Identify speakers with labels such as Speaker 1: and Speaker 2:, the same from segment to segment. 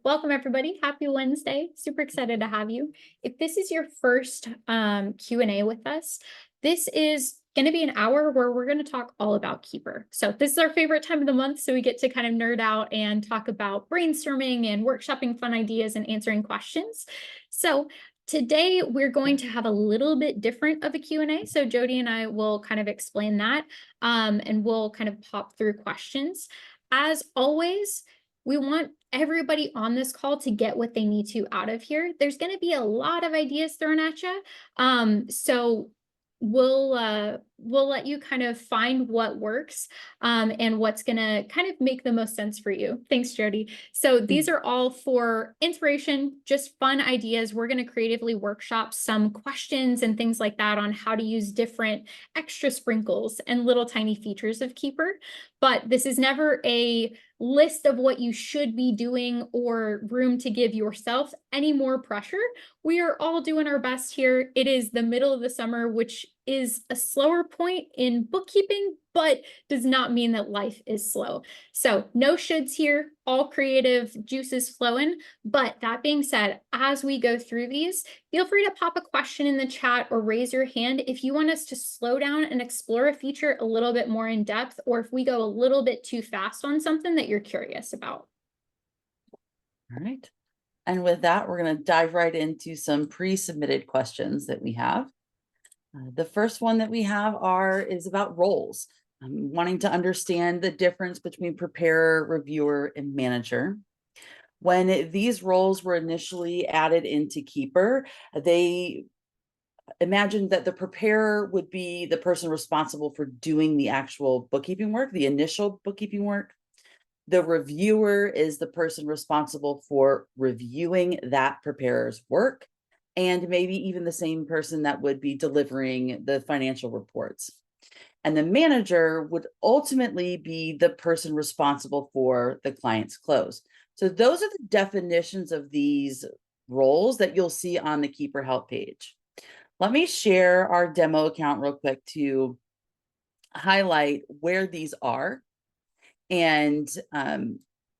Speaker 1: Welcome, everybody. Happy Wednesday. Super excited to have you. If this is your first Q&A with us, this is going to be an hour where we're going to talk all about Keeper. So this is our favorite time of the month, so we get to kind of nerd out and talk about brainstorming and workshopping fun ideas and answering questions. So today we're going to have a little bit different of a Q&A. So Jody and I will kind of explain that and we'll kind of pop through questions. As always, we want everybody on this call to get what they need to out of here. There's going to be a lot of ideas thrown at you. So we'll let you kind of find what works and what's going to kind of make the most sense for you. Thanks, Jody. So these are all for inspiration, just fun ideas. We're going to creatively workshop some questions and things like that on how to use different extra sprinkles and little tiny features of Keeper. But this is never a list of what you should be doing or room to give yourself any more pressure. We are all doing our best here. It is the middle of the summer, which is a slower point in bookkeeping, but does not mean that life is slow. So no shoulds here, all creative juices flowing. But that being said, as we go through these, feel free to pop a question in the chat or raise your hand if you want us to slow down and explore a feature a little bit more in depth, or if we go a little bit too fast on something that you're curious about.
Speaker 2: All right. And with that, we're going to dive right into some pre-submitted questions that we have. The first one that we have is about roles. I'm wanting to understand the difference between preparer, reviewer, and manager. When these roles were initially added into Keeper, they imagined that the preparer would be the person responsible for doing the actual bookkeeping work, the initial bookkeeping work. The reviewer is the person responsible for reviewing that preparer's work, and maybe even the same person that would be delivering the financial reports. And the manager would ultimately be the person responsible for the client's close. So those are the definitions of these roles that you'll see on the Keeper Help page. Let me share our demo account real quick to highlight where these are and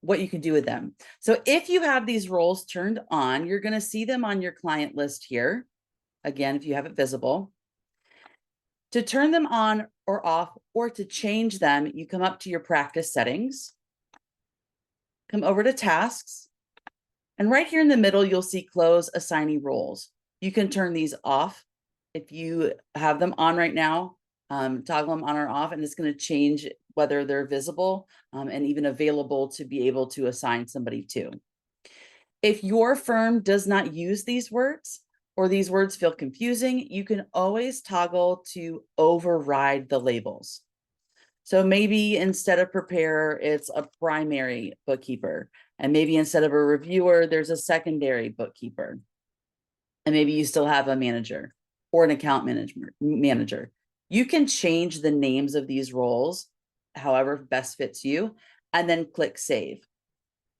Speaker 2: what you can do with them. So if you have these roles turned on, you're going to see them on your client list here. Again, if you have it visible. To turn them on or off, or to change them, you come up to your practice settings, come over to tasks, and right here in the middle, you'll see close assignee roles. You can turn these off if you have them on right now. Toggle them on or off, and it's going to change whether they're visible and even available to be able to assign somebody to. If your firm does not use these words, or these words feel confusing, you can always toggle to override the labels. So maybe instead of preparer, it's a primary bookkeeper. And maybe instead of a reviewer, there's a secondary bookkeeper. And maybe you still have a manager or an account manager. You can change the names of these roles however best fits you, and then click save.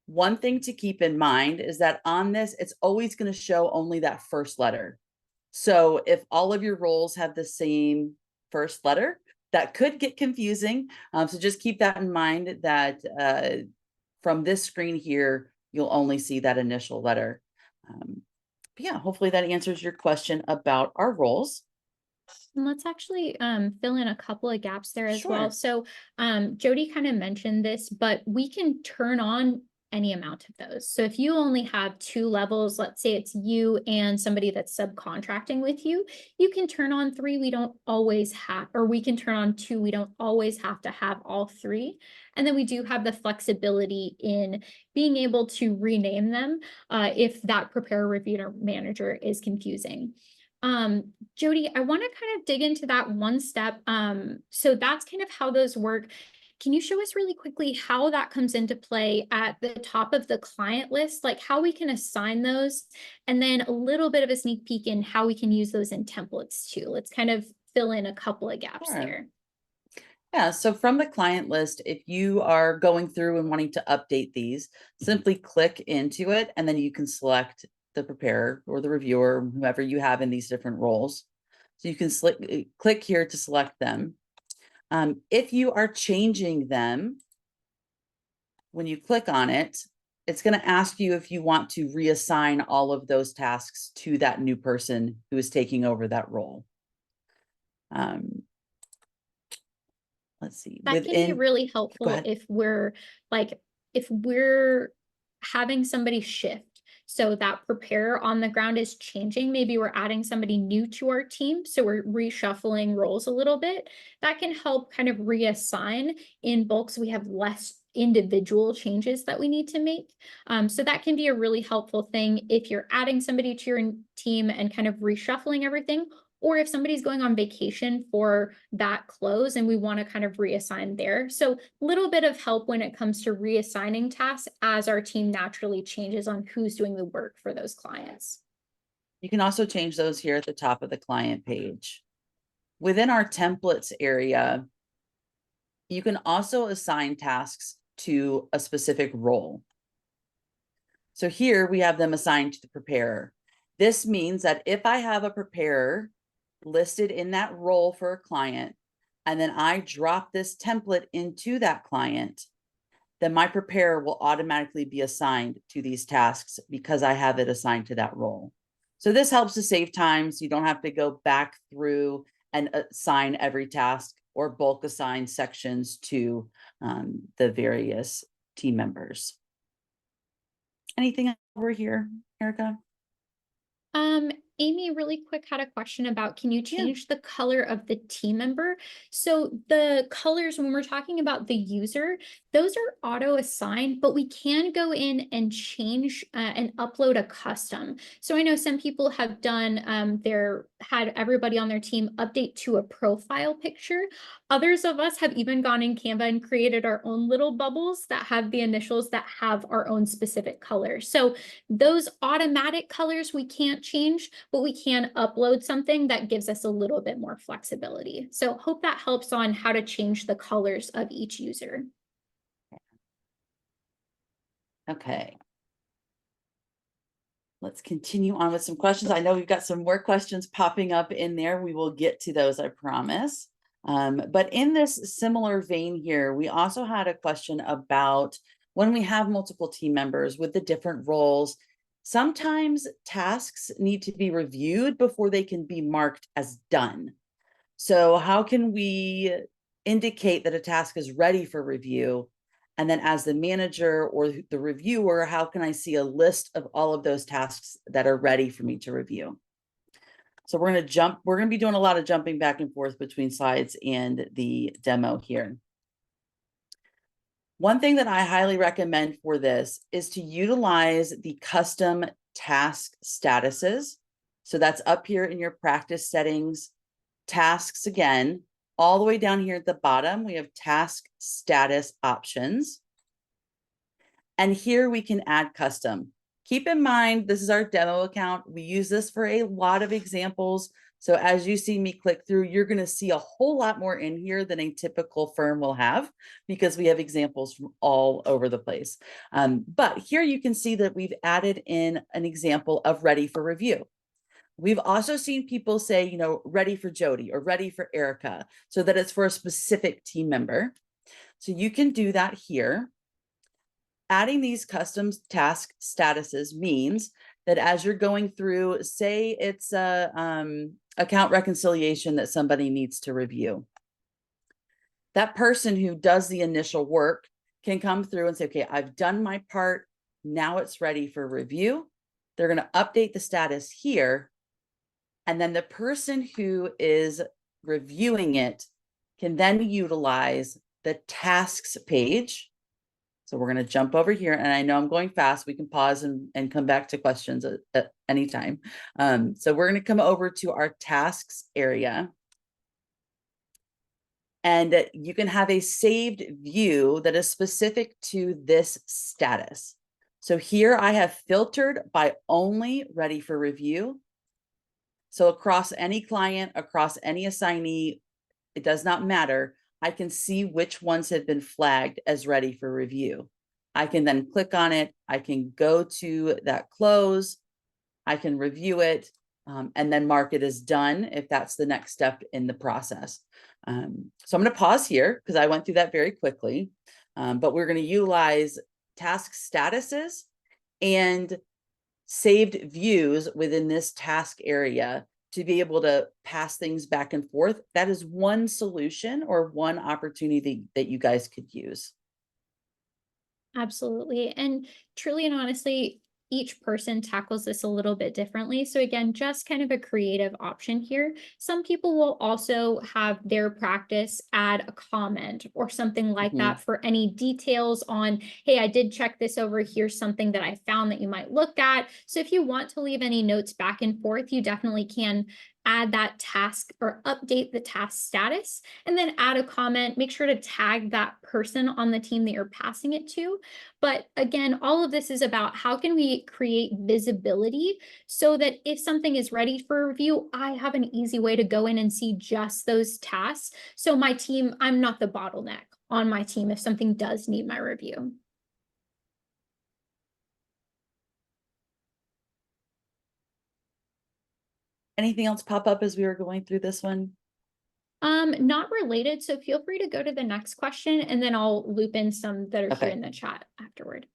Speaker 2: One thing to keep in mind is that on this, it's always going to show only that first letter. So if all of your roles have the same first letter, that could get confusing. So just keep that in mind, that from this screen here, you'll only see that initial letter. But yeah, hopefully that answers your question about our roles.
Speaker 1: And let's actually fill in a couple of gaps there as
Speaker 2: Sure.
Speaker 1: well. So Jody kind of mentioned this, but we can turn on any amount of those. So if you only have 2 levels, let's say it's you and somebody that's subcontracting with you, you can turn on 3. We don't always have, or we can turn on 2. We don't always have to have all 3. And then we do have the flexibility in being able to rename them if that preparer, reviewer, manager is confusing. Jody, I want to kind of dig into that one step. So that's kind of how those work. Can you show us really quickly how that comes into play at the top of the client list, like how we can assign those, and then a little bit of a sneak peek in how we can use those in templates too. Let's kind of fill in a couple of gaps there.
Speaker 2: Yeah, so from the client list, if you are going through and wanting to update these, simply click into it, and then you can select the preparer or the reviewer, whoever you have in these different roles. So you can click here to select them. If you are changing them, when you click on it, it's going to ask you if you want to reassign all of those tasks to that new person who is taking over that role. Let's see.
Speaker 1: That can be really helpful if we're having somebody shift. So that preparer on the ground is changing. Maybe we're adding somebody new to our team. So we're reshuffling roles a little bit. That can help kind of reassign in bulk so we have less individual changes that we need to make. So that can be a really helpful thing if you're adding somebody to your team and kind of reshuffling everything, or if somebody's going on vacation for that close and we want to kind of reassign there. So a little bit of help when it comes to reassigning tasks as our team naturally changes on who's doing the work for those clients.
Speaker 2: You can also change those here at the top of the client page. Within our templates area, you can also assign tasks to a specific role. So here we have them assigned to the preparer. This means that if I have a preparer listed in that role for a client, and then I drop this template into that client, then my preparer will automatically be assigned to these tasks because I have it assigned to that role. So this helps to save time, so you don't have to go back through and assign every task or bulk assign sections to the various team members. Anything over here, Erica?
Speaker 1: Amy, really quick, had a question about, can you change the color of the team member? So the colors, when we're talking about the user, those are auto assigned, but we can go in and change and upload a custom. So I know some people have done had everybody on their team update to a profile picture. Others of us have even gone in Canva and created our own little bubbles that have the initials that have our own specific color. So those automatic colors we can't change, but we can upload something that gives us a little bit more flexibility. So hope that helps on how to change the colors of each user.
Speaker 2: Okay. Let's continue on with some questions. I know we've got some more questions popping up in there. We will get to those, I promise. But in this similar vein here, we also had a question about when we have multiple team members with the different roles, sometimes tasks need to be reviewed before they can be marked as done. So how can we indicate that a task is ready for review? And then as the manager or the reviewer, how can I see a list of all of those tasks that are ready for me to review? So we're going to be doing a lot of jumping back and forth between slides and the demo here. One thing that I highly recommend for this is to utilize the custom task statuses. So that's up here in your practice settings, tasks again, all the way down here at the bottom, we have task status options. And here we can add custom. Keep in mind, this is our demo account. We use this for a lot of examples. So as you see me click through, you're going to see a whole lot more in here than a typical firm will have because we have examples from all over the place. But here you can see that we've added in an example of ready for review. We've also seen people say, you know, ready for Jody or ready for Erica, so that it's for a specific team member. So you can do that here. Adding these custom task statuses means that as you're going through, say it's a account reconciliation that somebody needs to review, that person who does the initial work can come through and say, okay, I've done my part. Now it's ready for review. They're going to update the status here. And then the person who is reviewing it can then utilize the tasks page. So we're going to jump over here, and I know I'm going fast. We can pause and come back to questions at any time. So we're going to come over to our tasks area. And you can have a saved view that is specific to this status. So here I have filtered by only ready for review. So across any client, across any assignee, it does not matter. I can see which ones have been flagged as ready for review. I can then click on it. I can go to that close. I can review it and then mark it as done if that's the next step in the process. So I'm going to pause here because I went through that very quickly, but we're going to utilize task statuses and saved views within this task area to be able to pass things back and forth. That is one solution or one opportunity that you guys could use.
Speaker 1: Absolutely. And truly and honestly, each person tackles this a little bit differently. So, again, just kind of a creative option here. Some people will also have their practice add a comment or something like that for any details on, hey, I did check this over. Here's something that I found that you might look at. So, if you want to leave any notes back and forth, you definitely can add that task or update the task status and then add a comment. Make sure to tag that person on the team that you're passing it to. But again, all of this is about how can we create visibility so that if something is ready for review, I have an easy way to go in and see just those tasks. So my team, I'm not the bottleneck on my team if something does need my review.
Speaker 2: Anything else pop up as we were going through this one?
Speaker 1: Not related. So feel free to go to the next question and then I'll loop in some that are here
Speaker 2: Okay.
Speaker 1: in the chat afterward.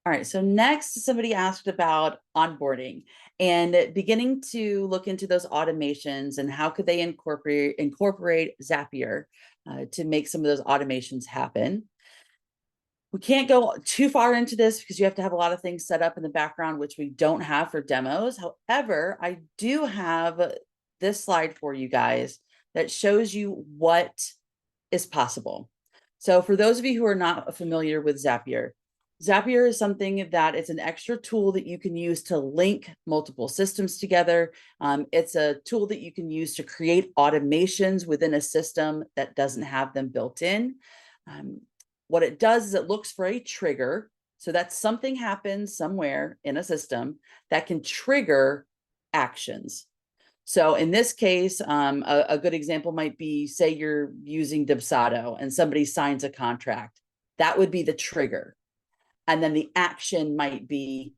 Speaker 2: All right, so next somebody asked about onboarding and beginning to look into those automations and how could they incorporate Zapier to make some of those automations happen. We can't go too far into this because you have to have a lot of things set up in the background, which we don't have for demos. However, I do have this slide for you guys that shows you what is possible. So for those of you who are not familiar with Zapier, Zapier is something that it's an extra tool that you can use to link multiple systems together. It's a tool that you can use to create automations within a system that doesn't have them built in. What it does is it looks for a trigger. So that something happens somewhere in a system that can trigger actions. So in this case, a good example might be, say you're using Dubsado and somebody signs a contract. That would be the trigger. And then the action might be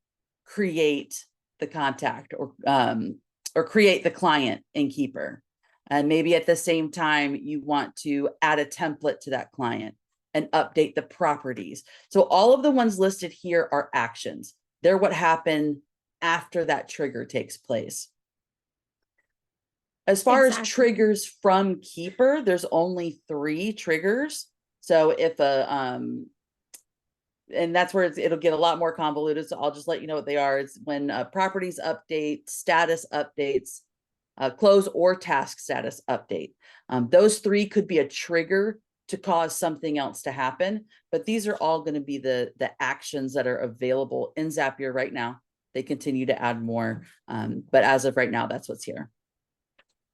Speaker 2: create the contact or create the client in Keeper. And maybe at the same time, you want to add a template to that client and update the properties. So all of the ones listed here are actions. They're what happen after that trigger takes place. As far as triggers from Keeper, there's only 3 triggers. So if and that's where it'll get a lot more convoluted. So I'll just let you know what they are. It's when properties update, status updates, close or task status update. Those 3 could be a trigger to cause something else to happen, but these are all going to be the actions that are available in Zapier right now. They continue to add more, but as of right now, that's what's here.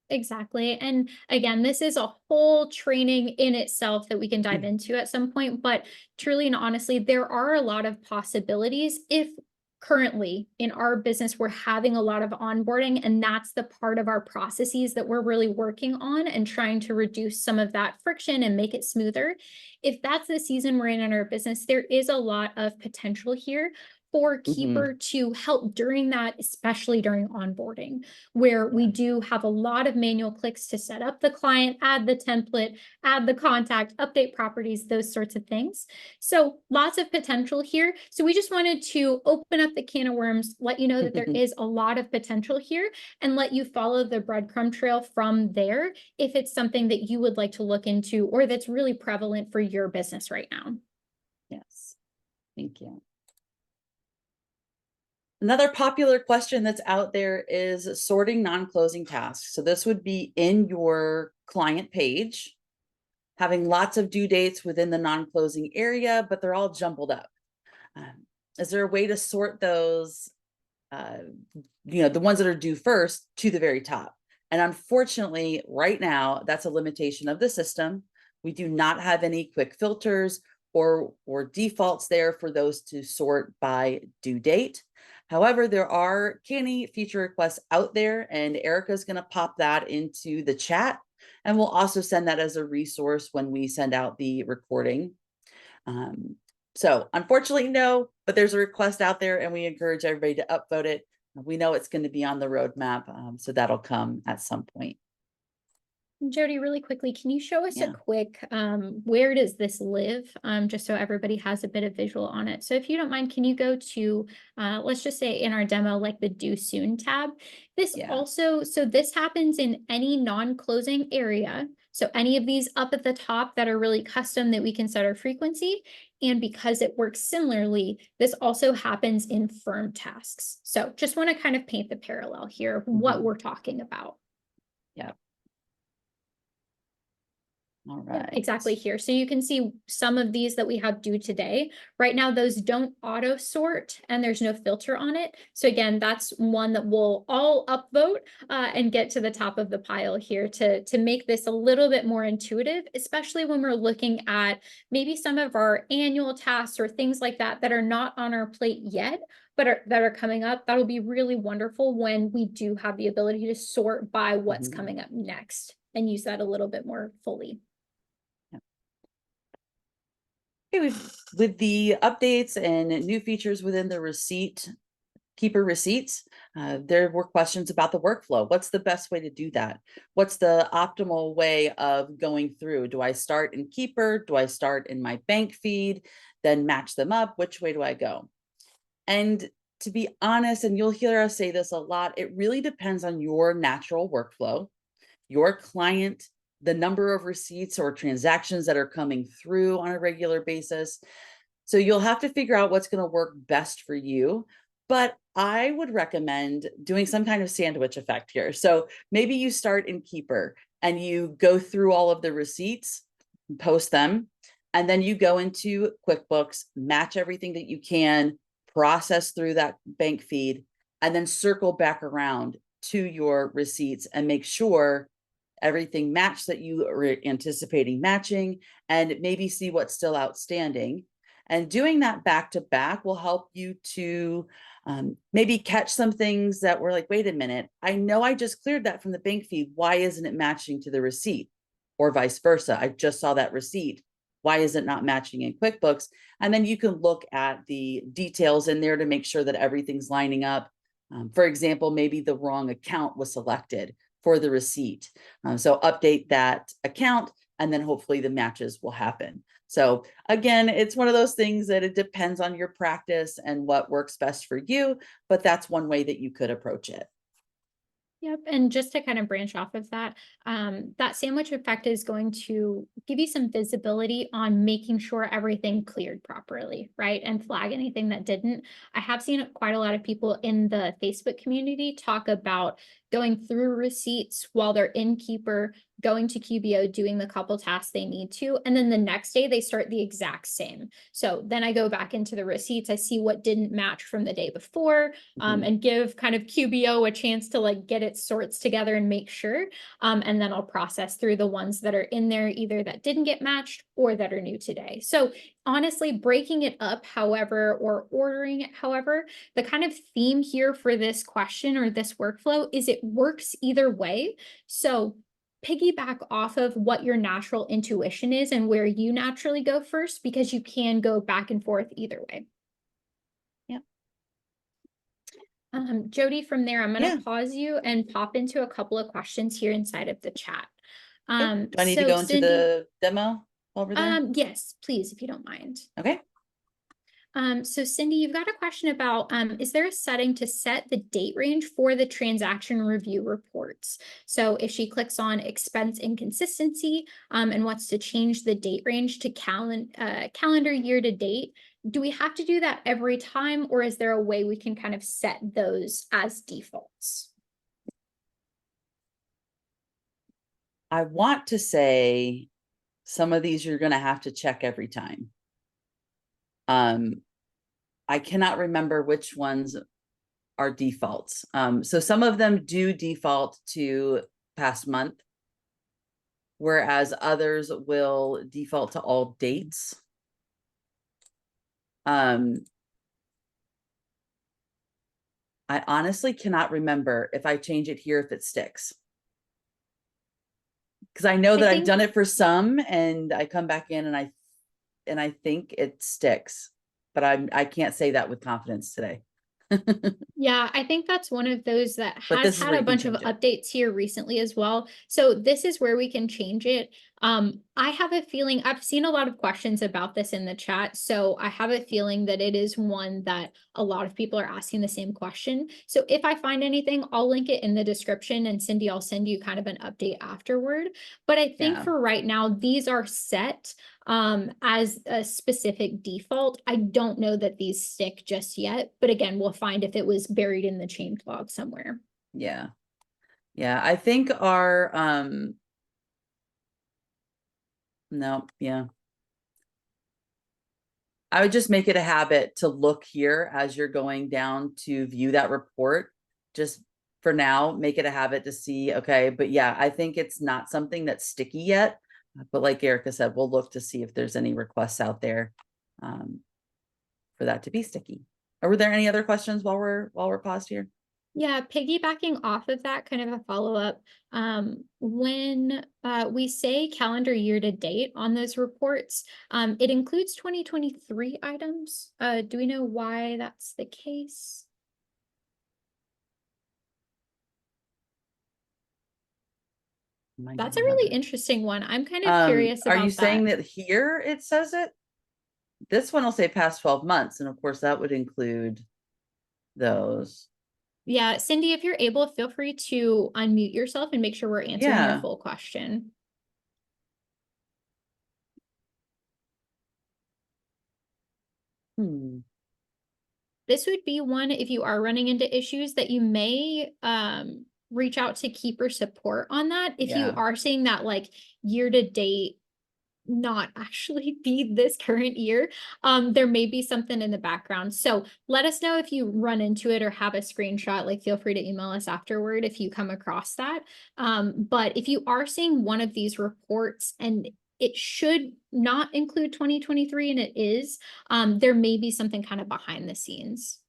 Speaker 1: Exactly. And again, this is a whole training in itself that we can dive into at some point, but truly and honestly, there are a lot of possibilities if currently in our business, we're having a lot of onboarding, and that's the part of our processes that we're really working on and trying to reduce some of that friction and make it smoother. If that's the season we're in our business, there is a lot of potential here for Keeper to help during that, especially during onboarding, where we do have a lot of manual clicks to set up the client, add the template, add the contact, update properties, those sorts of things. So lots of potential here. So we just wanted to open up the can of worms, let you know that there is a lot of potential here, and let you follow the breadcrumb trail from there if it's something that you would like to look into or that's really prevalent for your business right now.
Speaker 2: Yes, thank you. Another popular question that's out there is sorting non-closing tasks. So this would be in your client page, having lots of due dates within the non-closing area, but they're all jumbled up. Is there a way to sort those, the ones that are due first to the very top? And unfortunately, right now, that's a limitation of the system. We do not have any quick filters or defaults there for those to sort by due date. However, there are canny feature requests out there, and Erica's going to pop that into the chat. And we'll also send that as a resource when we send out the recording. So unfortunately, no, but there's a request out there and we encourage everybody to upvote it. We know it's going to be on the roadmap, so that'll come at some point.
Speaker 1: Jody, really quickly, can you show us a
Speaker 2: Yeah.
Speaker 1: quick, where does this live? Just so everybody has a bit of visual on it. So if you don't mind, can you go to, let's just say in our demo, like the Do Soon tab? This
Speaker 2: Yeah.
Speaker 1: also, so this happens in any non-closing area. So any of these up at the top that are really custom that we can set our frequency. And because it works similarly, this also happens in firm tasks. So just want to kind of paint the parallel here of what we're talking about.
Speaker 2: Yeah. All
Speaker 1: Yeah,
Speaker 2: right.
Speaker 1: exactly here. So you can see some of these that we have due today. Right now, those don't auto sort and there's no filter on it. So again, that's one that we'll all upvote and get to the top of the pile here to make this a little bit more intuitive, especially when we're looking at maybe some of our annual tasks or things like that that are not on our plate yet, but that are coming up. That'll be really wonderful when we do have the ability to sort by what's coming up next and use that a little bit more fully.
Speaker 2: Okay, with the updates and new features within the keeper receipts, there were questions about the workflow. What's the best way to do that? What's the optimal way of going through? Do I start in keeper? Do I start in my bank feed, then match them up? Which way do I go? And to be honest, and you'll hear us say this a lot, it really depends on your natural workflow, your client, the number of receipts or transactions that are coming through on a regular basis. So you'll have to figure out what's going to work best for you. But I would recommend doing some kind of sandwich effect here. So maybe you start in Keeper and you go through all of the receipts, post them, and then you go into QuickBooks, match everything that you can, process through that bank feed, and then circle back around to your receipts and make sure everything matched that you are anticipating matching, and maybe see what's still outstanding. And doing that back to back will help you to maybe catch some things that were like, wait a minute, I know I just cleared that from the bank feed. Why isn't it matching to the receipt? Or vice versa. I just saw that receipt. Why is it not matching in QuickBooks? And then you can look at the details in there to make sure that everything's lining up. For example, maybe the wrong account was selected for the receipt. So update that account and then hopefully the matches will happen. So again, it's one of those things that it depends on your practice and what works best for you, but that's one way that you could approach it.
Speaker 1: Yep, and just to kind of branch off of that, that sandwich effect is going to give you some visibility on making sure everything cleared properly, right? And flag anything that didn't. I have seen quite a lot of people in the Facebook community talk about going through receipts while they're in Keeper, going to QBO, doing the couple tasks they need to, and then the next day they start the exact same. So then I go back into the receipts, I see what didn't match from the day before, and give kind of QBO a chance to like get its sorts together and make sure. And then I'll process through the ones that are in there, either that didn't get matched or that are new today. So honestly, breaking it up, however, or ordering it, however, the kind of theme here for this question or this workflow is it works either way. So piggyback off of what your natural intuition is and where you naturally go first, because you can go back and forth either way. Jody, from there, I'm going to pause you and pop into a couple of questions here inside of the chat.
Speaker 2: Do I need to go into the demo over there?
Speaker 1: Yes, please, if you don't mind.
Speaker 2: Okay.
Speaker 1: So Cindy, you've got a question about, is there a setting to set the date range for the transaction review reports? So if she clicks on expense inconsistency and wants to change the date range to calendar year to date, do we have to do that every time, or is there a way we can kind of set those as defaults?
Speaker 2: I want to say some of these you're going to have to check every time. I cannot remember which ones are defaults. So some of them do default to past month, whereas others will default to all dates. I honestly cannot remember if I change it here, if it sticks. Because I know that I've done it for some and I come back in and I think it sticks, but I can't say that with confidence today.
Speaker 1: Yeah, I think that's one of those that
Speaker 2: But
Speaker 1: has
Speaker 2: this is
Speaker 1: had
Speaker 2: where
Speaker 1: a
Speaker 2: you can
Speaker 1: bunch of
Speaker 2: change it.
Speaker 1: updates here recently as well. So this is where we can change it. I have a feeling I've seen a lot of questions about this in the chat. So I have a feeling that it is one that a lot of people are asking the same question. So if I find anything, I'll link it in the description, and Cindy, I'll send you kind of an update afterward. But I think
Speaker 2: Yeah.
Speaker 1: for right now, these are set as a specific default. I don't know that these stick just yet, but again, we'll find if it was buried in the change log somewhere.
Speaker 2: Yeah. Yeah. I think our, no, yeah. I would just make it a habit to look here as you're going down to view that report. Just for now, make it a habit to see, okay, but yeah, I think it's not something that's sticky yet. But like Erica said, we'll look to see if there's any requests out there for that to be sticky. Were there any other questions while we're paused here?
Speaker 1: Yeah, piggybacking off of that, kind of a follow-up. When we say calendar year to date on those reports, it includes 2023 items. Do we know why that's the case? That's a really interesting one. I'm kind of curious
Speaker 2: Are you
Speaker 1: about that.
Speaker 2: saying that here it says it? This one will say past 12 months, and of course that would include those.
Speaker 1: Yeah, Cindy, if you're able, feel free to unmute yourself and make sure we're answering your
Speaker 2: Yeah.
Speaker 1: full question. This would be one, if you are running into issues, that you may reach out to Keeper support on that. If you
Speaker 2: Yeah.
Speaker 1: are seeing that like year to date not actually be this current year, there may be something in the background. So let us know if you run into it or have a screenshot. Like, feel free to email us afterward if you come across that. But if you are seeing one of these reports and it should not include 2023 and it is, there may be something kind of behind the scenes.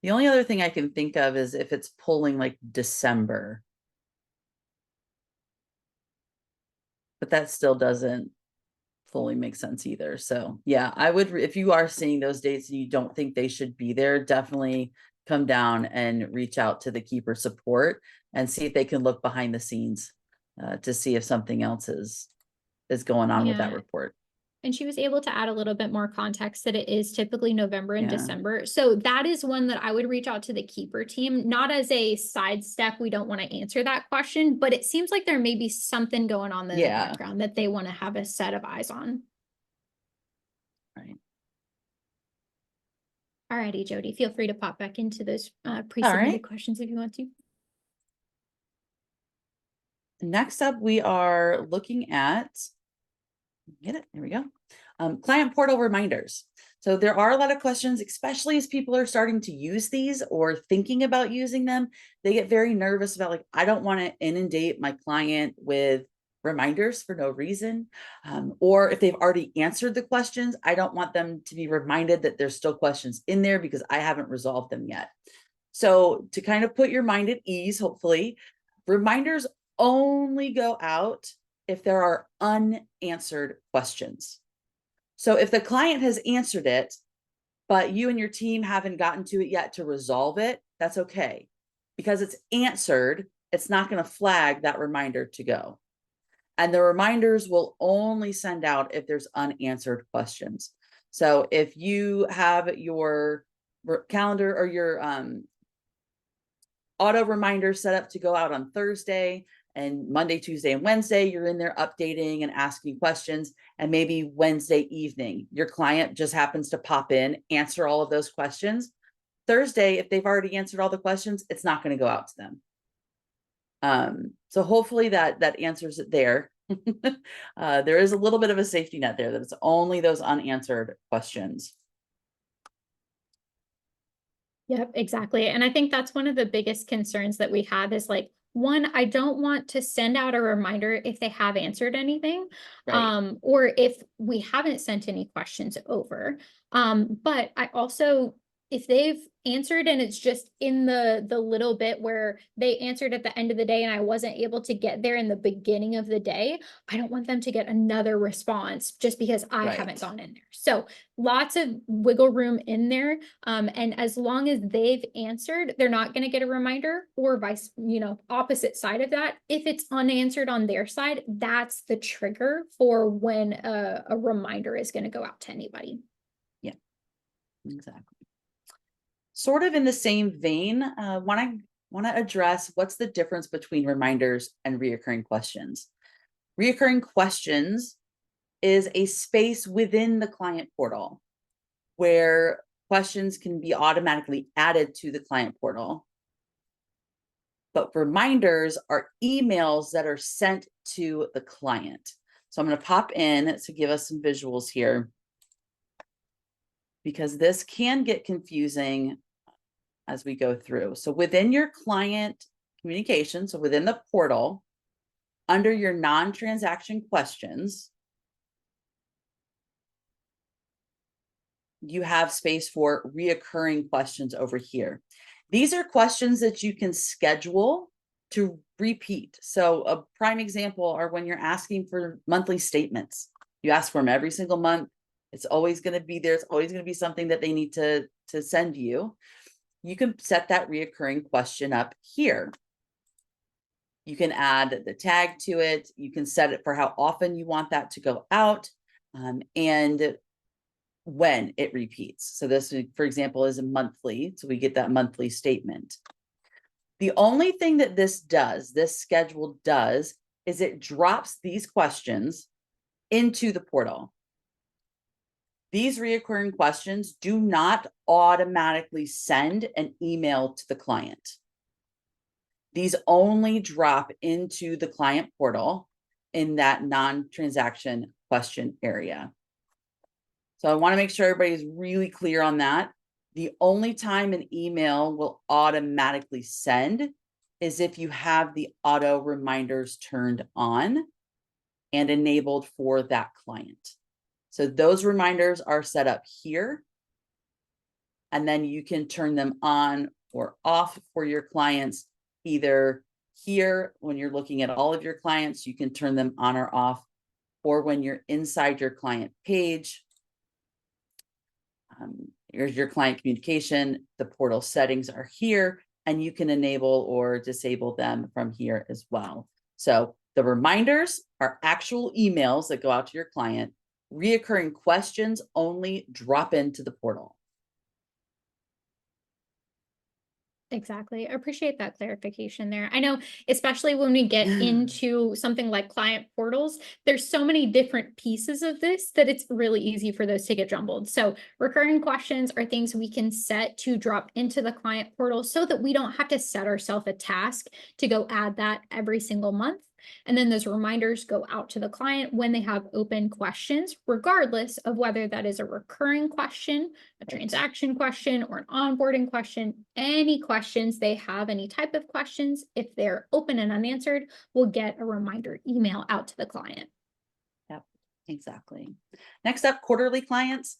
Speaker 2: The only other thing I can think of is if it's pulling like December. But that still doesn't fully make sense either. So yeah, I would, if you are seeing those dates and you don't think they should be there, definitely come down and reach out to the Keeper support and see if they can look behind the scenes to see if something else is going on with that
Speaker 1: Yeah.
Speaker 2: report.
Speaker 1: And she was able to add a little bit more context that it is typically November and
Speaker 2: Yeah.
Speaker 1: December. So that is one that I would reach out to the Keeper team, not as a sidestep. We don't want to answer that question, but it seems like there may be something going on in the background that they want to have a set of eyes on.
Speaker 2: Right.
Speaker 1: Alrighty, Jody, feel free to pop back into those pre-submitted questions if you want to.
Speaker 2: Next up, we are looking at, get it, there we go. Client portal reminders. So there are a lot of questions, especially as people are starting to use these or thinking about using them. They get very nervous about like, I don't want to inundate my client with reminders for no reason. Or if they've already answered the questions, I don't want them to be reminded that there's still questions in there because I haven't resolved them yet. So to kind of put your mind at ease, hopefully, reminders only go out if there are unanswered questions. So if the client has answered it, but you and your team haven't gotten to it yet to resolve it, that's okay. Because it's answered, it's not going to flag that reminder to go. And the reminders will only send out if there's unanswered questions. So if you have your calendar or your auto reminder set up to go out on Thursday, and Monday, Tuesday, and Wednesday, you're in there updating and asking questions. And maybe Wednesday evening, your client just happens to pop in, answer all of those questions. Thursday, if they've already answered all the questions, it's not going to go out to them. So hopefully that answers it there. There is a little bit of a safety net there that it's only those unanswered questions.
Speaker 1: Yep, exactly. And I think that's one of the biggest concerns that we have is like, one, I don't want to send out a reminder if they have answered anything, or if we haven't sent any questions over. But I also if they've answered and it's just in the little bit where they answered at the end of the day and I wasn't able to get there in the beginning of the day, I don't want them to get another response just because I haven't
Speaker 2: Right.
Speaker 1: gone in there. So lots of wiggle room in there. And as long as they've answered, they're not going to get a reminder, or vice, opposite side of that. If it's unanswered on their side, that's the trigger for when a reminder is going to go out to anybody.
Speaker 2: Yeah, exactly. Sort of in the same vein, want to address what's the difference between reminders and reoccurring questions. Reoccurring questions is a space within the client portal where questions can be automatically added to the client portal. But reminders are emails that are sent to the client. So I'm going to pop in to give us some visuals here, because this can get confusing as we go through. So within your client communication, so within the portal, under your non-transaction questions, you have space for reoccurring questions over here. These are questions that you can schedule to repeat. So a prime example are when you're asking for monthly statements. You ask for them every single month. It's always going to be there. It's always going to be something that they need to send you. You can set that reoccurring question up here. You can add the tag to it. You can set it for how often you want that to go out, and when it repeats. So this, for example, is a monthly. So we get that monthly statement. The only thing that this schedule does, is it drops these questions into the portal. These reoccurring questions do not automatically send an email to the client. These only drop into the client portal in that non-transaction question area. So I want to make sure everybody's really clear on that. The only time an email will automatically send is if you have the auto reminders turned on and enabled for that client. So those reminders are set up here, and then you can turn them on or off for your clients. Either here, when you're looking at all of your clients, you can turn them on or off, or when you're inside your client page, here's your client communication, the portal settings are here, and you can enable or disable them from here as well. So the reminders are actual emails that go out to your client. Reoccurring questions only drop into the portal.
Speaker 1: Exactly. I appreciate that clarification there. I know, especially when we get into something like client portals, there's so many different pieces of this that it's really easy for those to get jumbled. So recurring questions are things we can set to drop into the client portal so that we don't have to set ourselves a task to go add that every single month. And then those reminders go out to the client when they have open questions, regardless of whether that is a recurring question, a transaction question, or an onboarding question. Any questions they have, any type of questions, if they're open and unanswered, will get a reminder email out to the client.
Speaker 2: Yep, exactly. Next up, quarterly clients.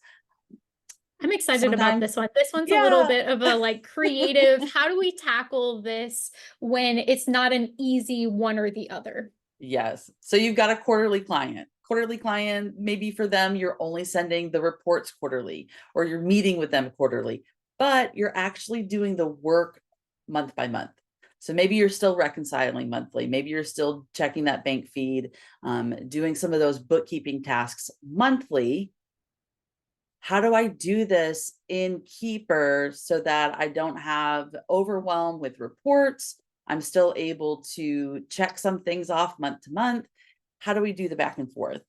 Speaker 1: I'm excited about this one. This one's a
Speaker 2: Yeah.
Speaker 1: little bit of a creative, how do we tackle this when it's not an easy one or the other?
Speaker 2: Yes. So you've got a quarterly client. Quarterly client, maybe for them, you're only sending the reports quarterly, or you're meeting with them quarterly, but you're actually doing the work month by month. So maybe you're still reconciling monthly. Maybe you're still checking that bank feed, doing some of those bookkeeping tasks monthly. How do I do this in Keeper so that I don't have overwhelm with reports? I'm still able to check some things off month to month. How do we do the back and forth?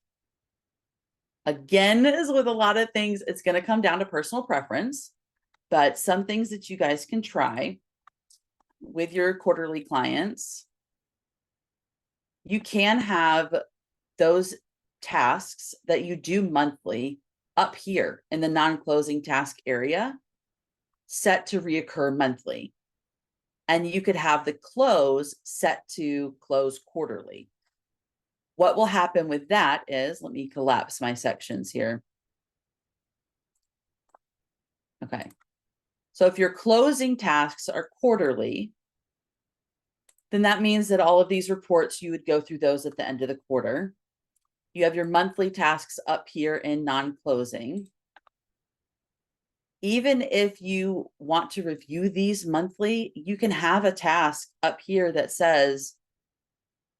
Speaker 2: Again, as with a lot of things, it's going to come down to personal preference, but some things that you guys can try with your quarterly clients. You can have those tasks that you do monthly up here in the non-closing task area set to reoccur monthly. And you could have the close set to close quarterly. What will happen with that is, let me collapse my sections here. Okay. So if your closing tasks are quarterly, then that means that all of these reports, you would go through those at the end of the quarter. You have your monthly tasks up here in non-closing. Even if you want to review these monthly, you can have a task up here that says,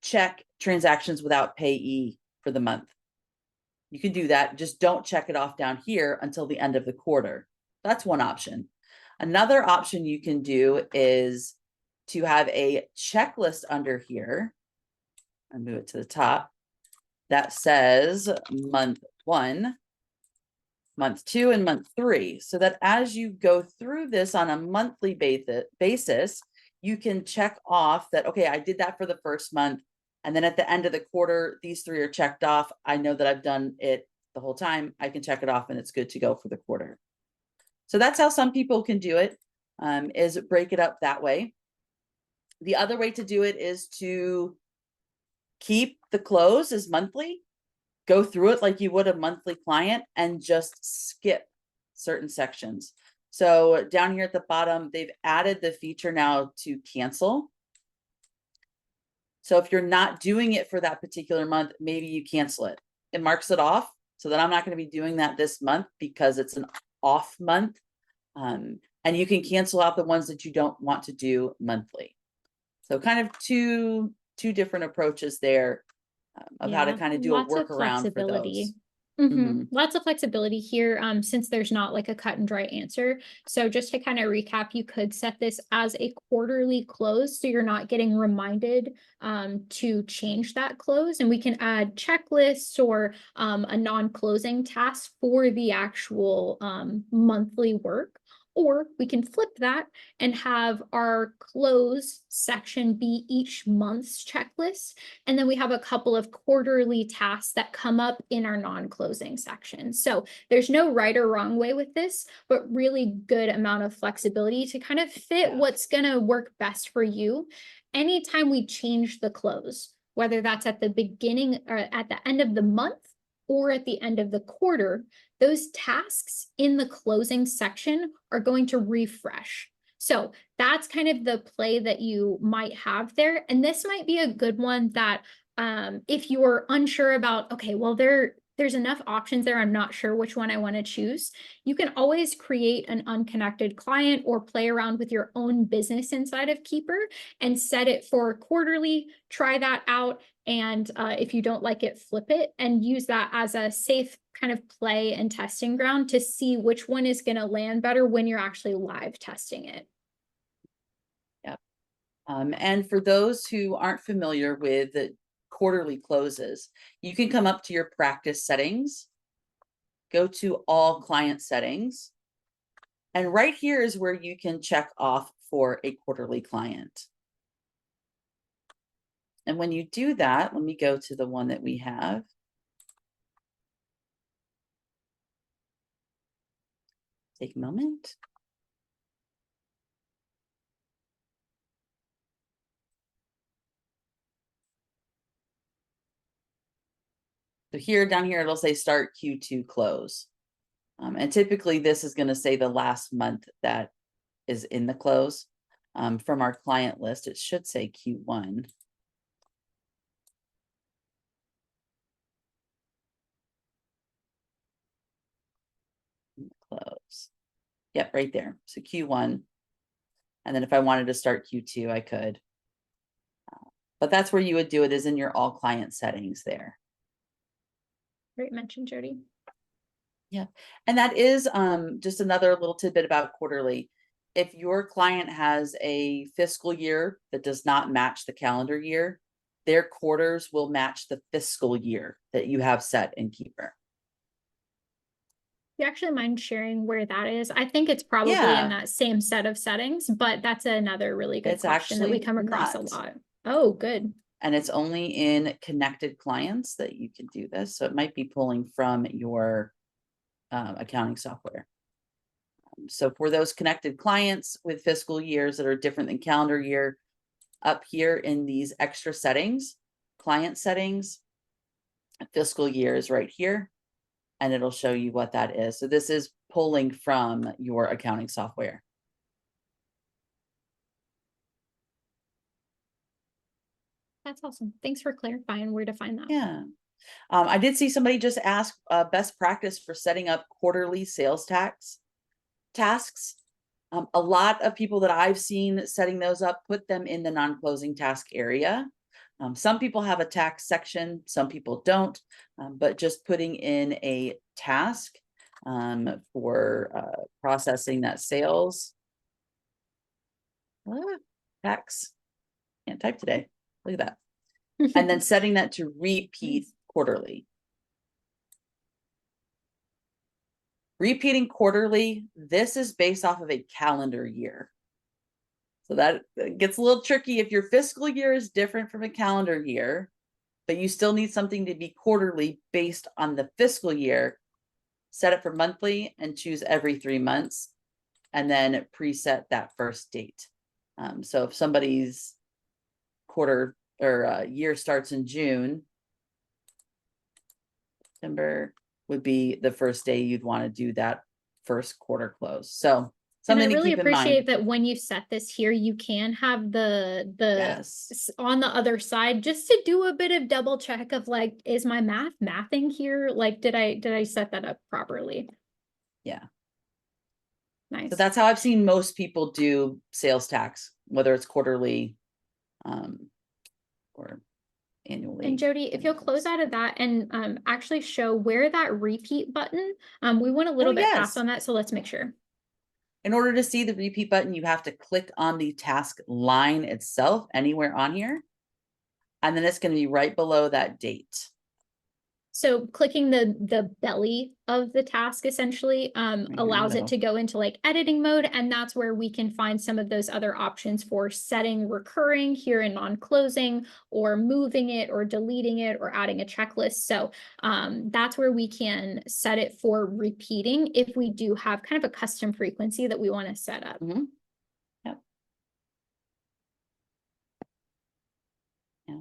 Speaker 2: check transactions without payee for the month. You can do that. Just don't check it off down here until the end of the quarter. That's one option. Another option you can do is to have a checklist under here. I move it to the top. That says month 1, month 2, and month 3. So that as you go through this on a monthly basis, you can check off that, okay, I did that for the first month. And then at the end of the quarter, these 3 are checked off. I know that I've done it the whole time. I can check it off and it's good to go for the quarter. So that's how some people can do it, is break it up that way. The other way to do it is to keep the close as monthly, go through it like you would a monthly client, and just skip certain sections. So down here at the bottom, they've added the feature now to cancel. So if you're not doing it for that particular month, maybe you cancel it. It marks it off so that I'm not going to be doing that this month because it's an off month. And you can cancel out the ones that you don't want to do monthly. So kind of two different approaches there of how to kind of do a workaround for those.
Speaker 1: Lots of flexibility here, since there's not like a cut and dry answer. So just to kind of recap, you could set this as a quarterly close, so you're not getting reminded to change that close. And we can add checklists or a non-closing task for the actual monthly work. Or we can flip that and have our close section be each month's checklist. And then we have a couple of quarterly tasks that come up in our non-closing section. So there's no right or wrong way with this, but really good amount of flexibility to kind of fit what's going to work best for you. Anytime we change the close, whether that's at the beginning or at the end of the month or at the end of the quarter, those tasks in the closing section are going to refresh. So that's kind of the play that you might have there. And this might be a good one that if you're unsure about, okay, well, there's enough options there, I'm not sure which one I want to choose, you can always create an unconnected client or play around with your own business inside of Keeper and set it for quarterly, try that out. And if you don't like it, flip it and use that as a safe kind of play and testing ground to see which one is going to land better when you're actually live testing it.
Speaker 2: Yep. And for those who aren't familiar with the quarterly closes, you can come up to your practice settings, go to all client settings, and right here is where you can check off for a quarterly client. And when you do that, let me go to the one that we have. Take a moment. So here, down here, it'll say start Q2 close. And typically this is going to say the last month that is in the close. From our client list, it should say Q1. Close. Yep, right there. So Q1. And then if I wanted to start Q2, I could. But that's where you would do it, is in your all client settings there.
Speaker 1: Great mention, Jody.
Speaker 2: Yeah. And that is just another little tidbit about quarterly. If your client has a fiscal year that does not match the calendar year, their quarters will match the fiscal year that you have set in Keeper.
Speaker 1: You actually mind sharing where that is? I think it's probably in that same set of settings, but that's another really good question that we come across a lot. Oh, good.
Speaker 2: And it's only in connected clients that you can do this. So it might be pulling from your accounting software. So for those connected clients with fiscal years that are different than calendar year, up here in these extra settings, client settings, fiscal year is right here, and it'll show you what that is. So this is pulling from your accounting software.
Speaker 1: That's awesome. Thanks for clarifying where to find that.
Speaker 2: Yeah. I did see somebody just ask best practice for setting up quarterly sales tax tasks. A lot of people that I've seen setting those up put them in the non-closing task area. Some people have a tax section, some people don't, but just putting in a task for processing that sales tax. Can't type today. Look at that. And then setting that to repeat quarterly. Repeating quarterly, this is based off of a calendar year. So that gets a little tricky if your fiscal year is different from a calendar year, but you still need something to be quarterly based on the fiscal year. Set it for monthly and choose every 3 months, and then preset that first date. So if somebody's quarter or year starts in June, September would be the first day you'd want to do that first quarter close. So
Speaker 1: And I
Speaker 2: something to
Speaker 1: really
Speaker 2: keep in mind.
Speaker 1: appreciate that when you set this here, you can have the
Speaker 2: Yes.
Speaker 1: on the other side, just to do a bit of double check of like, is my mathing here? Like, did I set that up properly?
Speaker 2: Yeah.
Speaker 1: Nice.
Speaker 2: So that's how I've seen most people do sales tax, whether it's quarterly or annually.
Speaker 1: And Jody, if you'll close out of that and actually show where that repeat button, we went a little bit past on that, so let's make sure.
Speaker 2: In order to see the repeat button, you have to click on the task line itself anywhere on here. And then it's going to be right below that date.
Speaker 1: So clicking the belly of the task essentially allows it to go into like editing mode. And that's where we can find some of those other options for setting recurring here in non-closing, or moving it or deleting it or adding a checklist. So that's where we can set it for repeating if we do have kind of a custom frequency that we want to set up.
Speaker 2: Mm-hmm. Yep. Yeah.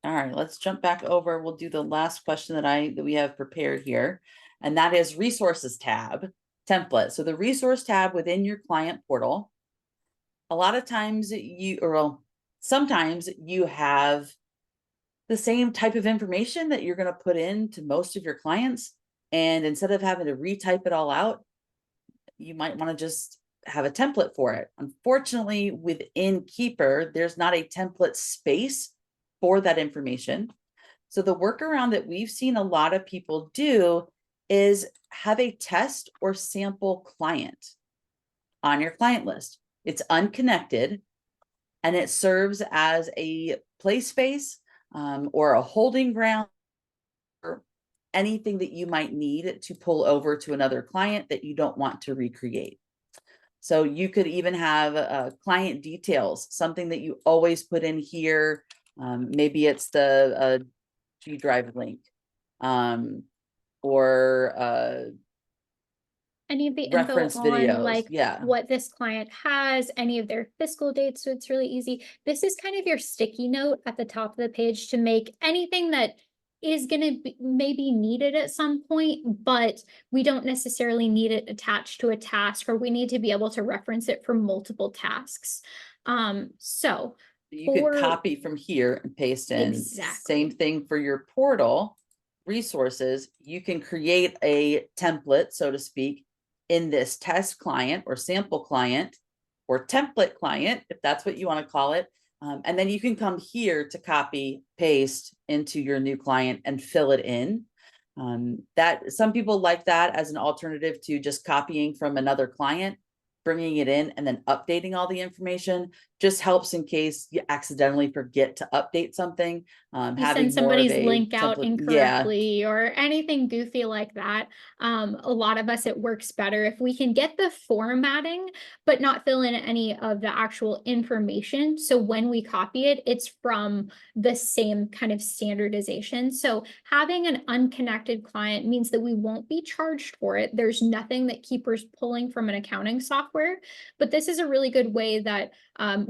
Speaker 2: All right, let's jump back over. We'll do the last question that we have prepared here, and that is resources tab template. So the resource tab within your client portal, a lot of times sometimes you have the same type of information that you're going to put into most of your clients. And instead of having to retype it all out, you might want to just have a template for it. Unfortunately, within Keeper, there's not a template space for that information. So the workaround that we've seen a lot of people do is have a test or sample client on your client list. It's unconnected and it serves as a play space or a holding ground or anything that you might need to pull over to another client that you don't want to recreate. So you could even have client details, something that you always put in here. Maybe it's the G Drive link or
Speaker 1: any of the
Speaker 2: reference
Speaker 1: info
Speaker 2: videos.
Speaker 1: on like what this client has, any of their fiscal dates. So it's really easy. This is kind of your sticky note at the top of the page to make anything that is going to be maybe needed at some point, but we don't necessarily need it attached to a task, or we need to be able to reference it for multiple tasks. So
Speaker 2: you could copy from here and paste in.
Speaker 1: Exactly.
Speaker 2: Same thing for your portal resources. You can create a template, so to speak, in this test client or sample client or template client, if that's what you want to call it. And then you can come here to copy, paste into your new client and fill it in. That some people like that as an alternative to just copying from another client, bringing it in and then updating all the information. Just helps in case you accidentally forget to update something.
Speaker 1: You send somebody's link out incorrectly or anything goofy like that. A lot of us, it works better if we can get the formatting, but not fill in any of the actual information. So when we copy it, it's from the same kind of standardization. So having an unconnected client means that we won't be charged for it. There's nothing that Keeper's pulling from an accounting software, but this is a really good way that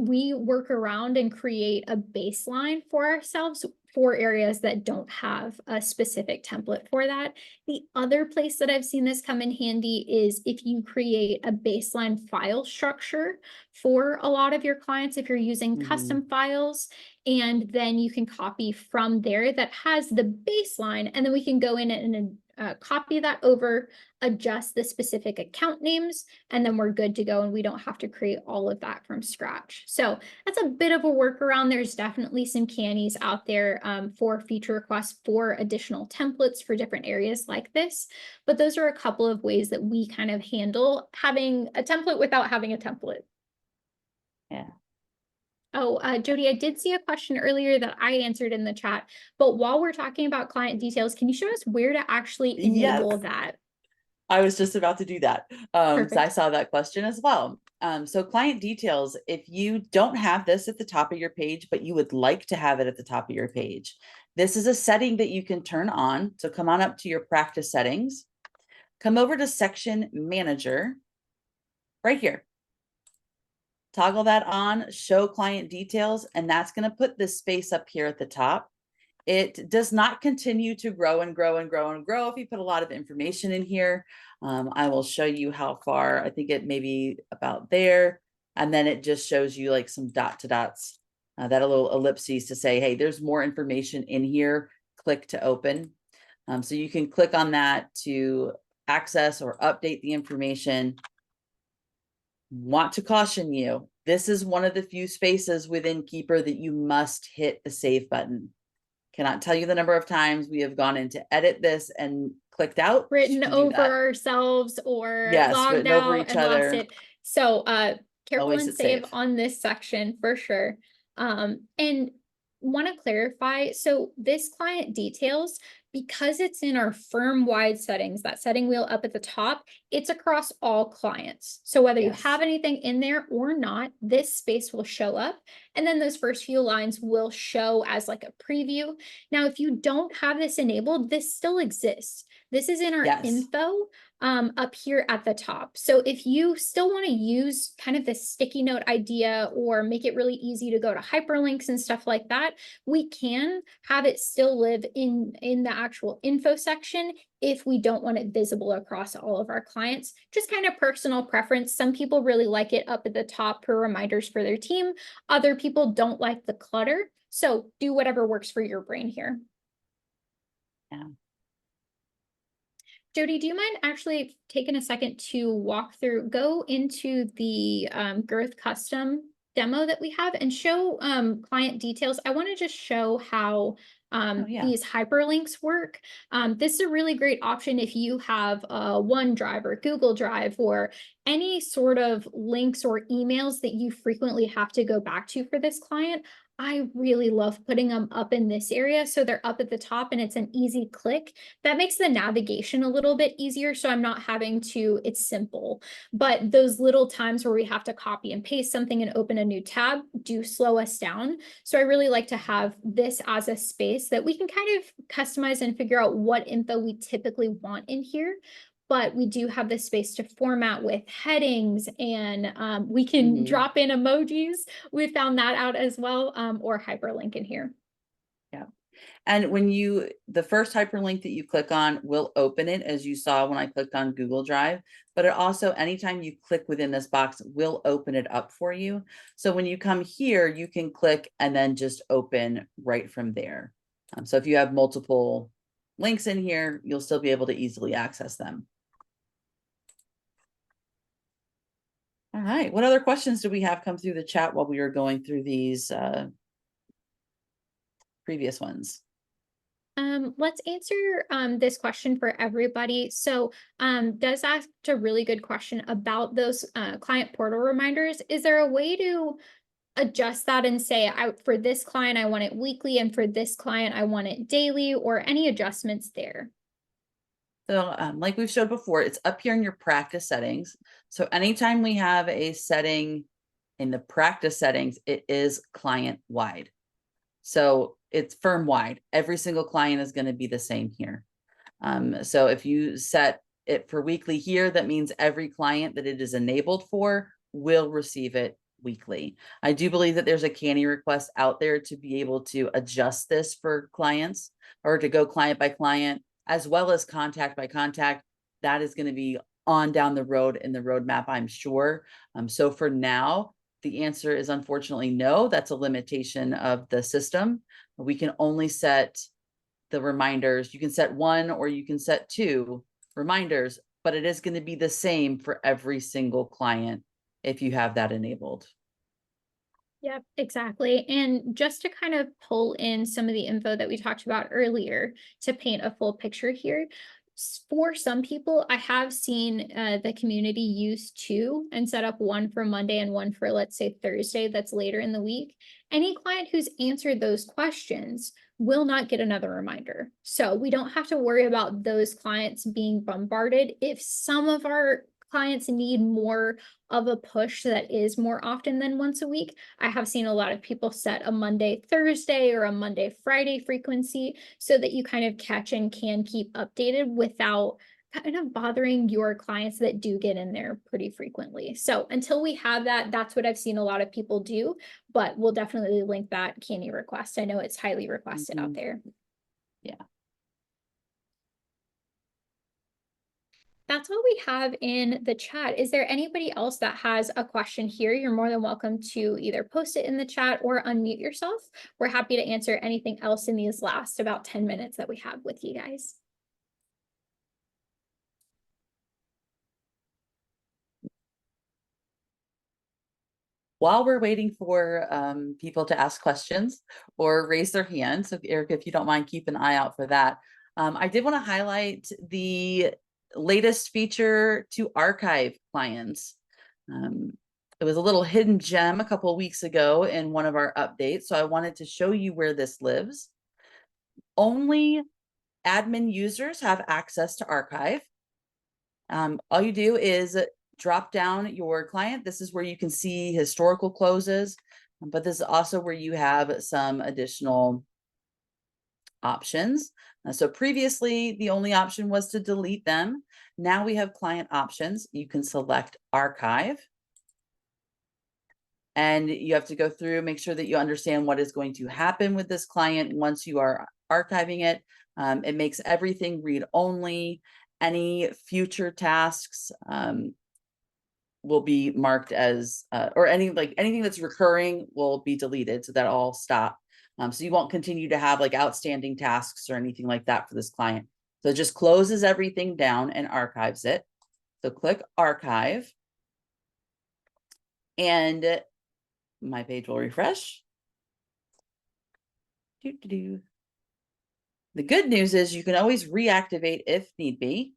Speaker 1: we work around and create a baseline for ourselves for areas that don't have a specific template for that. The other place that I've seen this come in handy is if you create a baseline file structure for a lot of your clients, if you're using custom files, and then you can copy from there that has the baseline, and then we can go in and copy that over, adjust the specific account names, and then we're good to go, and we don't have to create all of that from scratch. So that's a bit of a workaround. There's definitely some cannies out there for feature requests for additional templates for different areas like this, but those are a couple of ways that we kind of handle having a template without having a template.
Speaker 2: Yeah.
Speaker 1: Oh, Jody, I did see a question earlier that I answered in the chat, but while we're talking about client details, can you show us where to actually enable that?
Speaker 2: I was just about to do that. So I
Speaker 1: Perfect.
Speaker 2: saw that question as well. So client details, if you don't have this at the top of your page, but you would like to have it at the top of your page, this is a setting that you can turn on. So come on up to your practice settings, come over to section manager right here. Toggle that on, show client details, and that's going to put this space up here at the top. It does not continue to grow and grow and grow and grow if you put a lot of information in here. I will show you how far. I think it may be about there. And then it just shows you like some dot to dots, that a little ellipses to say, hey, there's more information in here. Click to open. So you can click on that to access or update the information. Want to caution you, this is one of the few spaces within Keeper that you must hit the save button. Cannot tell you the number of times we have gone in to edit this and clicked out.
Speaker 1: Written over ourselves or
Speaker 2: Yes,
Speaker 1: logged
Speaker 2: written over
Speaker 1: out
Speaker 2: each
Speaker 1: and lost
Speaker 2: other.
Speaker 1: it. So careful
Speaker 2: Always
Speaker 1: and
Speaker 2: hit
Speaker 1: save
Speaker 2: save.
Speaker 1: on this section for sure. And want to clarify, so this client details, because it's in our firm-wide settings, that setting wheel up at the top, it's across all clients. So whether you have anything in there or not, this space will show up. And then those first few lines will show as like a preview. Now, if you don't have this enabled, this still exists. This is in our info up here at the top. So if you still want to use kind of this sticky note idea or make it really easy to go to hyperlinks and stuff like that, we can have it still live in the actual info section if we don't want it visible across all of our clients. Just kind of personal preference. Some people really like it up at the top for reminders for their team. Other people don't like the clutter. So do whatever works for your brain here.
Speaker 2: Yeah.
Speaker 1: Jody, do you mind actually taking a second to walk through, go into the Girth custom demo that we have and show client details? I want to just show how these hyperlinks work. This is a really great option if you have OneDrive or Google Drive or any sort of links or emails that you frequently have to go back to for this client. I really love putting them up in this area so they're up at the top and it's an easy click. That makes the navigation a little bit easier, so I'm not having to, it's simple. But those little times where we have to copy and paste something and open a new tab do slow us down. So I really like to have this as a space that we can kind of customize and figure out what info we typically want in here. But we do have this space to format with headings, and we can drop in emojis. We found that out as well, or hyperlink in here.
Speaker 2: Yeah. And when the first hyperlink that you click on will open it, as you saw when I clicked on Google Drive, but it also, anytime you click within this box, will open it up for you. So when you come here, you can click and then just open right from there. So if you have multiple links in here, you'll still be able to easily access them. All right. What other questions do we have come through the chat while we were going through these previous ones?
Speaker 1: Let's answer this question for everybody. So does ask a really good question about those client portal reminders. Is there a way to adjust that and say, for this client, I want it weekly, and for this client, I want it daily, or any adjustments there?
Speaker 2: So like we've showed before, it's up here in your practice settings. So anytime we have a setting in the practice settings, it is client wide. So it's firm wide. Every single client is going to be the same here. So if you set it for weekly here, that means every client that it is enabled for will receive it weekly. I do believe that there's a canny request out there to be able to adjust this for clients, or to go client by client, as well as contact by contact. That is going to be on down the road in the roadmap, I'm sure. So for now, the answer is unfortunately no. That's a limitation of the system. We can only set the reminders. You can set 1 or you can set 2 reminders, but it is going to be the same for every single client if you have that enabled.
Speaker 1: Yep, exactly. And just to kind of pull in some of the info that we talked about earlier to paint a full picture here, for some people, I have seen the community use 2 and set up 1 for Monday and 1 for, let's say, Thursday, that's later in the week. Any client who's answered those questions will not get another reminder. So we don't have to worry about those clients being bombarded. If some of our clients need more of a push that is more often than once a week, I have seen a lot of people set a Monday, Thursday, or a Monday, Friday frequency so that you kind of catch and can keep updated without kind of bothering your clients that do get in there pretty frequently. So until we have that, that's what I've seen a lot of people do, but we'll definitely link that canny request. I know it's highly requested out there.
Speaker 2: Yeah.
Speaker 1: That's all we have in the chat. Is there anybody else that has a question here? You're more than welcome to either post it in the chat or unmute yourself. We're happy to answer anything else in these last about 10 minutes that we have with you guys.
Speaker 2: While we're waiting for people to ask questions or raise their hand, so Erica, if you don't mind, keep an eye out for that. I did want to highlight the latest feature to archive clients. It was a little hidden gem a couple of weeks ago in one of our updates, so I wanted to show you where this lives. Only admin users have access to archive. All you do is drop down your client. This is where you can see historical closes, but this is also where you have some additional options. So previously, the only option was to delete them. Now we have client options. You can select archive. And you have to go through, make sure that you understand what is going to happen with this client once you are archiving it. It makes everything read only. Any future tasks will be marked as, or anything that's recurring will be deleted. So that all stop. So you won't continue to have like outstanding tasks or anything like that for this client. So it just closes everything down and archives it. So click archive. And my page will refresh. The good news is you can always reactivate if need be.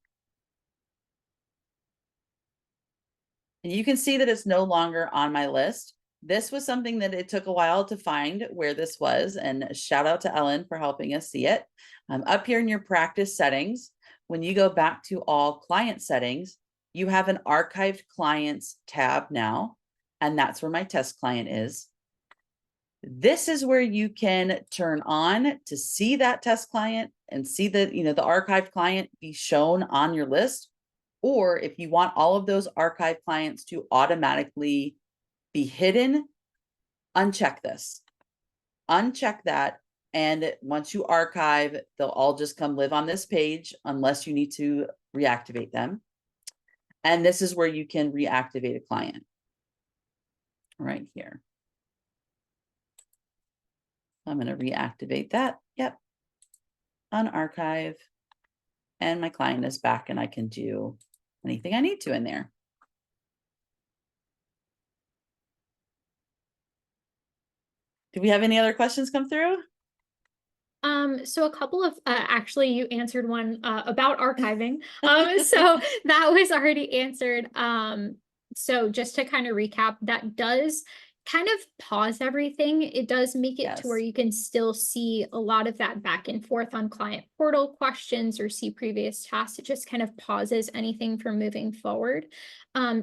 Speaker 2: And you can see that it's no longer on my list. This was something that it took a while to find where this was, and shout out to Ellen for helping us see it. Up here in your practice settings, when you go back to all client settings, you have an archived clients tab now, and that's where my test client is. This is where you can turn on to see that test client and see the archived client be shown on your list. Or if you want all of those archived clients to automatically be hidden, uncheck this. Uncheck that. And once you archive, they'll all just come live on this page unless you need to reactivate them. And this is where you can reactivate a client right here. I'm going to reactivate that. Yep. Unarchive. And my client is back and I can do anything I need to in there. Do we have any other questions come through?
Speaker 1: So a couple of, actually you answered one, about archiving. So that was already answered. So just to kind of recap, that does kind of pause everything. It does make it to where you can still see a lot of that back and forth on client portal questions or see previous tasks. It just kind of pauses anything from moving forward.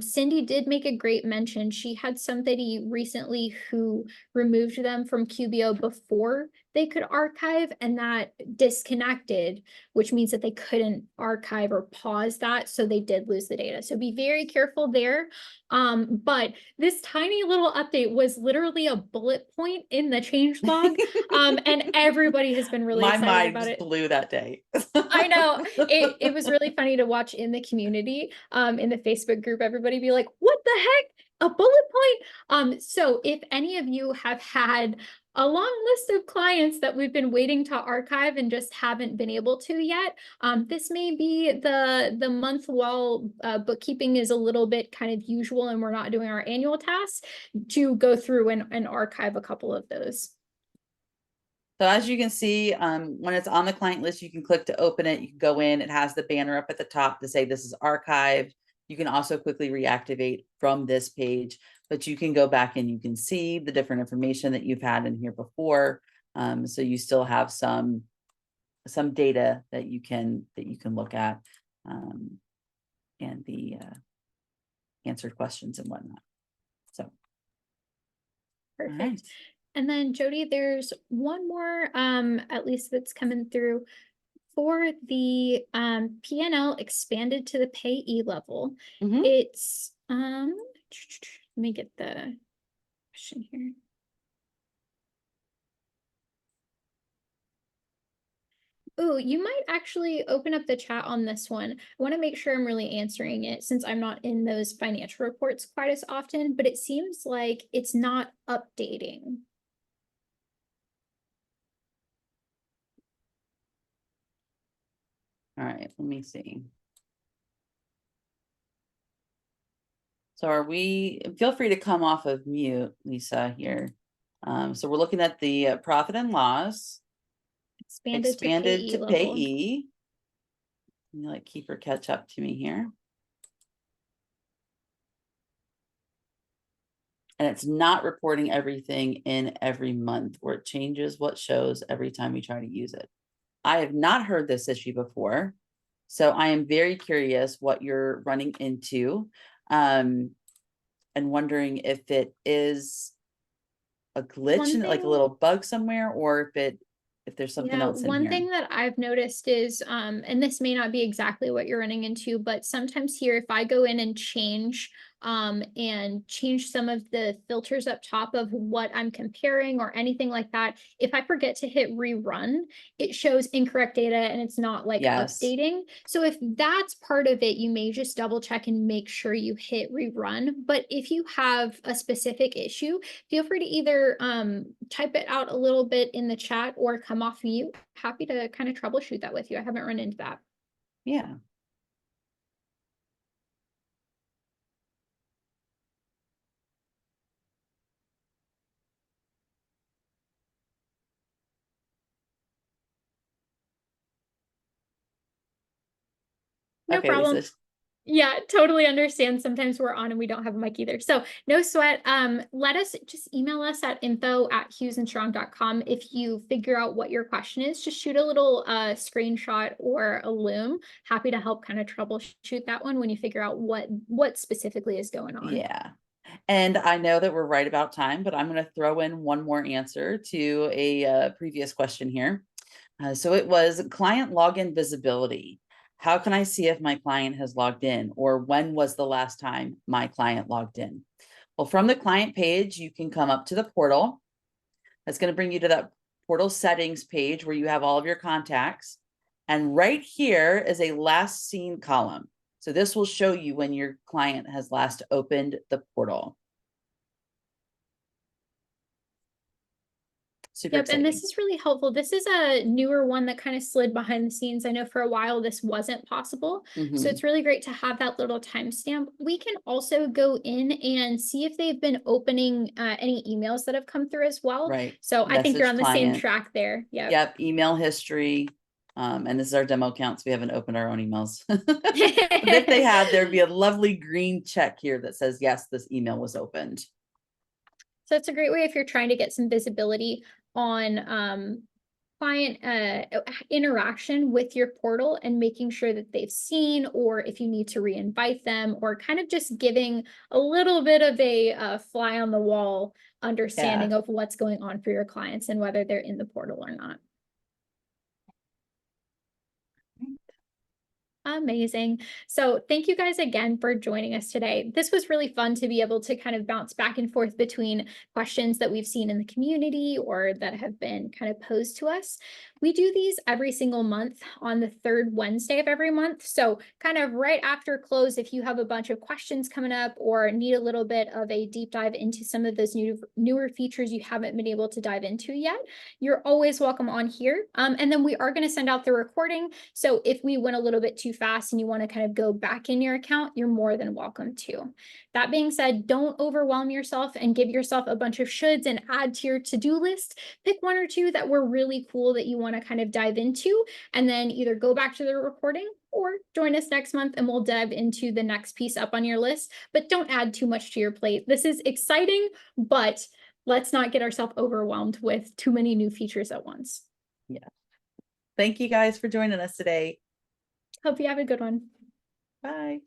Speaker 1: Cindy did make a great mention. She had somebody recently who removed them from QBO before they could archive, and that disconnected, which means that they couldn't archive or pause that. So they did lose the data. So be very careful there. But this tiny little update was literally a bullet point in the change log. And everybody has been really
Speaker 2: My
Speaker 1: excited
Speaker 2: mind
Speaker 1: about
Speaker 2: just
Speaker 1: it.
Speaker 2: blew that day.
Speaker 1: I know it was really funny to watch in the community, in the Facebook group, everybody be like, what the heck? A bullet point? So if any of you have had a long list of clients that we've been waiting to archive and just haven't been able to yet, this may be the month while bookkeeping is a little bit kind of usual and we're not doing our annual tasks, to go through and archive a couple of those.
Speaker 2: So as you can see, when it's on the client list, you can click to open it. You can go in, it has the banner up at the top to say this is archived. You can also quickly reactivate from this page, but you can go back and you can see the different information that you've had in here before. So you still have some data that you can look at, and the answered questions and whatnot. So
Speaker 1: Perfect.
Speaker 2: all right.
Speaker 1: And then Jody, there's one more, at least that's coming through for the P&L expanded to the payee level.
Speaker 2: Mhm.
Speaker 1: It's let me get the question here. Oh, you might actually open up the chat on this one. I want to make sure I'm really answering it since I'm not in those financial reports quite as often, but it seems like it's not updating.
Speaker 2: All right, let me see. So are we, feel free to come off of mute, Lisa, here. So we're looking at the profit and loss.
Speaker 1: Expanded to payee level.
Speaker 2: Payee. Let me like keep her catch up to me here. And it's not reporting everything in every month, or it changes what shows every time we try to use it. I have not heard this issue before, so I am very curious what you're running into, and wondering if it is a glitch and like a little bug somewhere, or if there's something else in
Speaker 1: one
Speaker 2: here.
Speaker 1: thing that I've noticed is, and this may not be exactly what you're running into, but sometimes here, if I go in and change some of the filters up top of what I'm comparing or anything like that, if I forget to hit rerun, it shows incorrect data and it's not like updating. So if that's part of it, you may just double check and make sure you hit rerun. But if you have a specific issue, feel free to either type it out a little bit in the chat or come off mute. Happy to kind of troubleshoot that with you. I haven't run into that.
Speaker 2: Yeah.
Speaker 1: No problem. Lisa. Yeah, totally understand. Sometimes we're on and we don't have a mic either. So no sweat. Let us just email us at info@hughesandstrong.com. If you figure out what your question is, just shoot a little screenshot or a loom. Happy to help kind of troubleshoot that one when you figure out what specifically is going on.
Speaker 2: Yeah. And I know that we're right about time, but I'm going to throw in one more answer to a previous question here. So it was client login visibility. How can I see if my client has logged in, or when was the last time my client logged in? Well, from the client page, you can come up to the portal. That's going to bring you to that portal settings page where you have all of your contacts. And right here is a last seen column. So this will show you when your client has last opened the portal. Super exciting.
Speaker 1: And this is really helpful. This is a newer one that kind of slid behind the scenes. I know for a while this wasn't possible. So it's really great to have that little timestamp. We can also go in and see if they've been opening any emails that have come through as well. Right. So I think you're on the same track there. Yep. Email history. And this is our demo account, so we haven't opened our own emails. But if they had, there'd be a lovely green check here that says, yes, this email was opened. So it's a great way if you're trying to get some visibility on client interaction with your portal and making sure that they've seen, or if you need to re-invite them, or kind of just giving a little bit of a fly on the wall understanding of what's going on for your clients and whether they're in the portal or not. Amazing. So thank you guys again for joining us today. This was really fun to be able to kind of bounce back and forth between questions that we've seen in the community or that have been kind of posed to us. We do these every single month on the third Wednesday of every month. So kind of right after close, if you have a bunch of questions coming up or need a little bit of a deep dive into some of those newer features you haven't been able to dive into yet, you're always welcome on here. And then we are going to send out the recording. So if we went a little bit too fast and you want to kind of go back in your account, you're more than welcome to. That being said, don't overwhelm yourself and give yourself a bunch of shoulds and add to your to-do list. Pick one or two that were really cool that you want to kind of dive into, and then either go back to the recording or join us next month and we'll dive into the next piece up on your list. But don't add too much to your plate. This is exciting, but let's not get ourselves overwhelmed with too many new features at once.
Speaker 2: Yeah. Thank you guys for joining us today.
Speaker 1: Hope you have a good one.
Speaker 2: Bye.